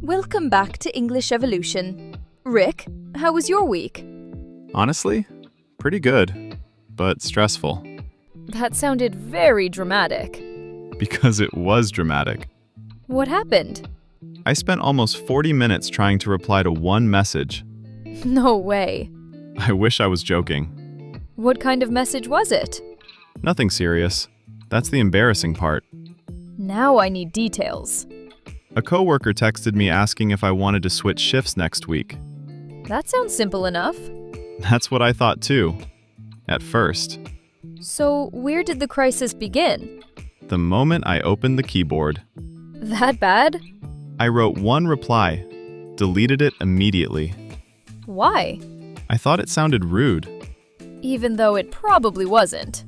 Welcome back to English Evolution. Rick, how was your week? Honestly, pretty good, but stressful. That sounded very dramatic. Because it was dramatic. What happened? I spent almost 40 minutes trying to reply to one message. No way. I wish I was joking. What kind of message was it? Nothing serious. That's the embarrassing part. Now I need details. A coworker texted me asking if I wanted to switch shifts next week. That sounds simple enough. That's what I thought too. At first. So, where did the crisis begin? The moment I opened the keyboard. That bad? I wrote one reply, deleted it immediately. Why? I thought it sounded rude. Even though it probably wasn't.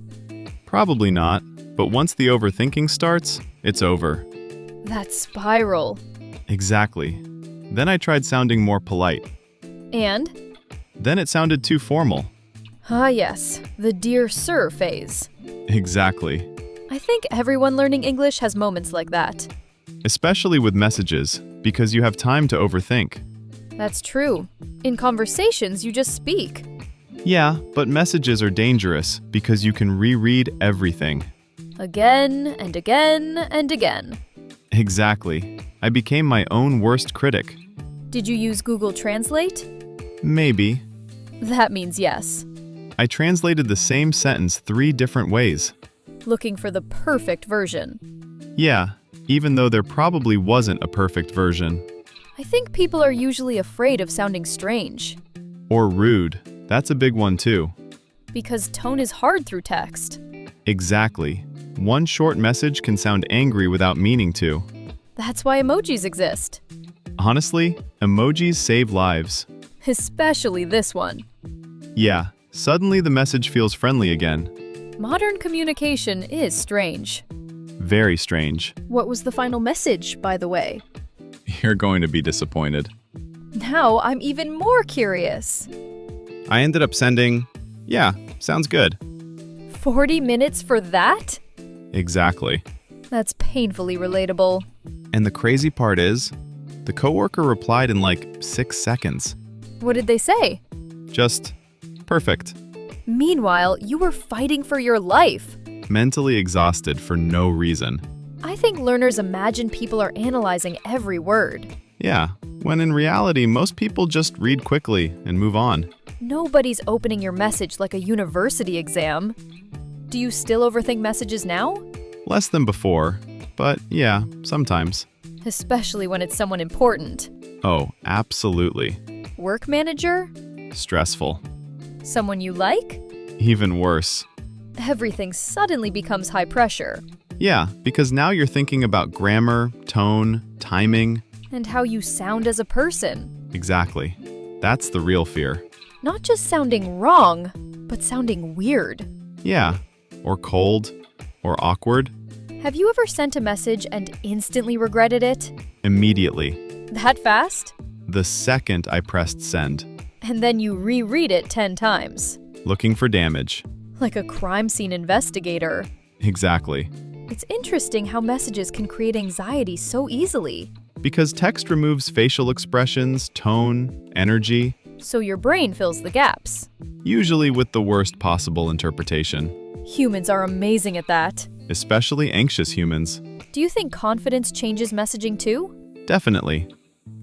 Probably not, but once the overthinking starts, it's over. That spiral. Exactly. Then I tried sounding more polite. And? Then it sounded too formal. Ah yes, the dear sir phase. Exactly. I think everyone learning English has moments like that. Especially with messages, because you have time to overthink. That's true. In conversations, you just speak. Yeah, but messages are dangerous because you can reread everything. Again and again and again. Exactly. I became my own worst critic. Did you use Google Translate? Maybe. That means yes. I translated the same sentence 3 different ways. Looking for the perfect version. Yeah, even though there probably wasn't a perfect version. I think people are usually afraid of sounding strange. Or rude. That's a big one too. Because tone is hard through text. Exactly. One short message can sound angry without meaning to. That's why emojis exist. Honestly, emojis save lives. Especially this one. Yeah, suddenly the message feels friendly again. Modern communication is strange. Very strange. What was the final message, by the way? You're going to be disappointed. Now I'm even more curious. I ended up sending, yeah, sounds good. 40 minutes for that? Exactly. That's painfully relatable. And the crazy part is, the coworker replied in like 6 seconds. What did they say? Just, perfect. Meanwhile, you were fighting for your life. Mentally exhausted for no reason. I think learners imagine people are analyzing every word. Yeah, when in reality, most people just read quickly and move on. Nobody's opening your message like a university exam. Do you still overthink messages now? Less than before, but yeah, sometimes. Especially when it's someone important. Oh, absolutely. Work manager? Stressful. Someone you like? Even worse. Everything suddenly becomes high pressure. Yeah, because now you're thinking about grammar, tone, timing. And how you sound as a person. Exactly. That's the real fear. Not just sounding wrong, but sounding weird. Yeah, or cold, or awkward. Have you ever sent a message and instantly regretted it? Immediately. That fast? The second I pressed send. And then you reread it 10 times. Looking for damage. Like a crime scene investigator. Exactly. It's interesting how messages can create anxiety so easily. Because text removes facial expressions, tone, energy. So your brain fills the gaps. Usually with the worst possible interpretation. Humans are amazing at that. Especially anxious humans. Do you think confidence changes messaging too? Definitely.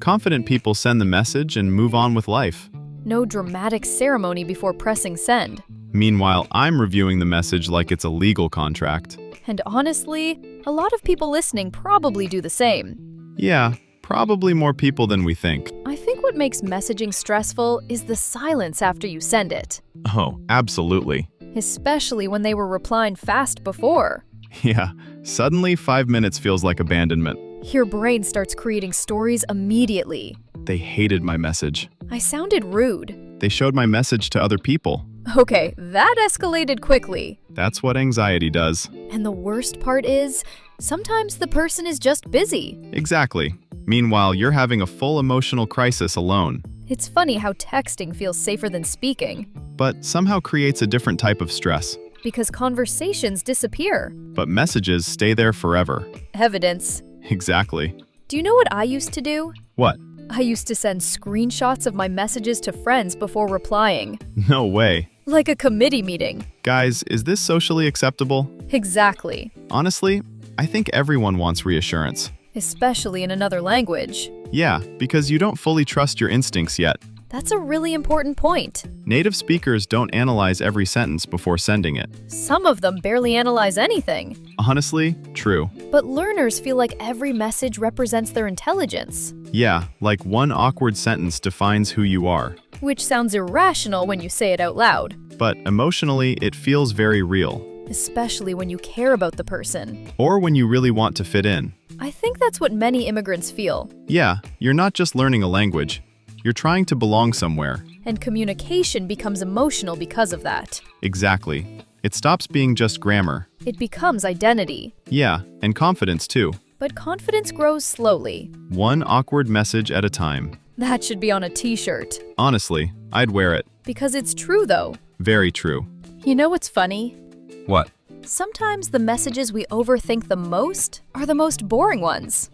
Confident people send the message and move on with life. No dramatic ceremony before pressing send. Meanwhile, I'm reviewing the message like it's a legal contract. And honestly, a lot of people listening probably do the same. Yeah, probably more people than we think. I think what makes messaging stressful is the silence after you send it. Oh, absolutely. Especially when they were replying fast before. Yeah, suddenly 5 minutes feels like abandonment. Your brain starts creating stories immediately. They hated my message. I sounded rude. They showed my message to other people. Okay, that escalated quickly. That's what anxiety does. And the worst part is, sometimes the person is just busy. Exactly. Meanwhile, you're having a full emotional crisis alone. It's funny how texting feels safer than speaking. But somehow creates a different type of stress. Because conversations disappear. But messages stay there forever. Evidence. Exactly. Do you know what I used to do? What? I used to send screenshots of my messages to friends before replying. No way. Like a committee meeting. Guys, is this socially acceptable? Exactly. Honestly, I think everyone wants reassurance. Especially in another language. Yeah, because you don't fully trust your instincts yet. That's a really important point. Native speakers don't analyze every sentence before sending it. Some of them barely analyze anything. Honestly, true. But learners feel like every message represents their intelligence. Yeah, like one awkward sentence defines who you are. Which sounds irrational when you say it out loud. But emotionally, it feels very real. Especially when you care about the person. Or when you really want to fit in. I think that's what many immigrants feel. Yeah, you're not just learning a language. You're trying to belong somewhere. And communication becomes emotional because of that. Exactly. It stops being just grammar. It becomes identity. Yeah, and confidence too. But confidence grows slowly. One awkward message at a time. That should be on a t-shirt. Honestly, I'd wear it. Because it's true though. Very true. You know what's funny? What? Sometimes the messages we overthink the most are the most boring ones.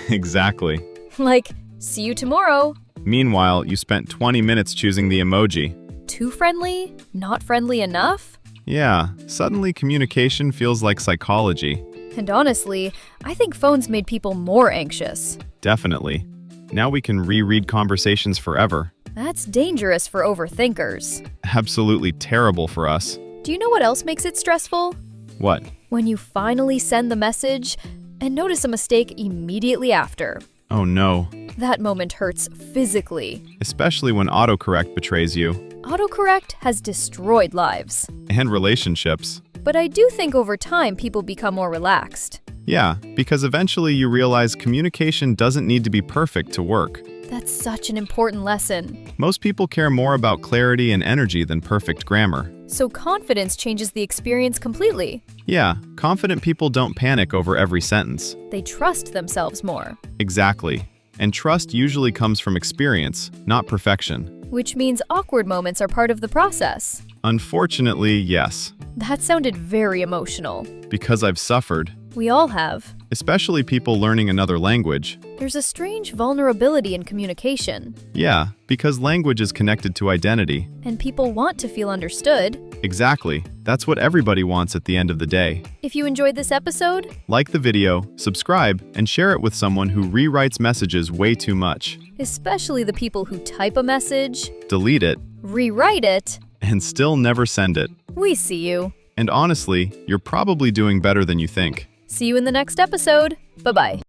Exactly. Like, see you tomorrow. Meanwhile, you spent 20 minutes choosing the emoji. Too friendly? Not friendly enough? Yeah, suddenly communication feels like psychology. And honestly, I think phones made people more anxious. Definitely. Now we can reread conversations forever. That's dangerous for overthinkers. Absolutely terrible for us. Do you know what else makes it stressful? What? When you finally send the message and notice a mistake immediately after. Oh no. That moment hurts physically. Especially when autocorrect betrays you. Autocorrect has destroyed lives. And relationships. But I do think over time people become more relaxed. Yeah, because eventually you realize communication doesn't need to be perfect to work. That's such an important lesson. Most people care more about clarity and energy than perfect grammar. So confidence changes the experience completely. Yeah, confident people don't panic over every sentence. They trust themselves more. Exactly. And trust usually comes from experience, not perfection. Which means awkward moments are part of the process. Unfortunately, yes. That sounded very emotional. Because I've suffered. We all have. Especially people learning another language. There's a strange vulnerability in communication. Yeah, because language is connected to identity. And people want to feel understood. Exactly. That's what everybody wants at the end of the day. If you enjoyed this episode, like the video, subscribe, and share it with someone who rewrites messages way too much. Especially the people who type a message, delete it, rewrite it, and still never send it. We see you. And honestly, you're probably doing better than you think. See you in the next episode. Bye-bye.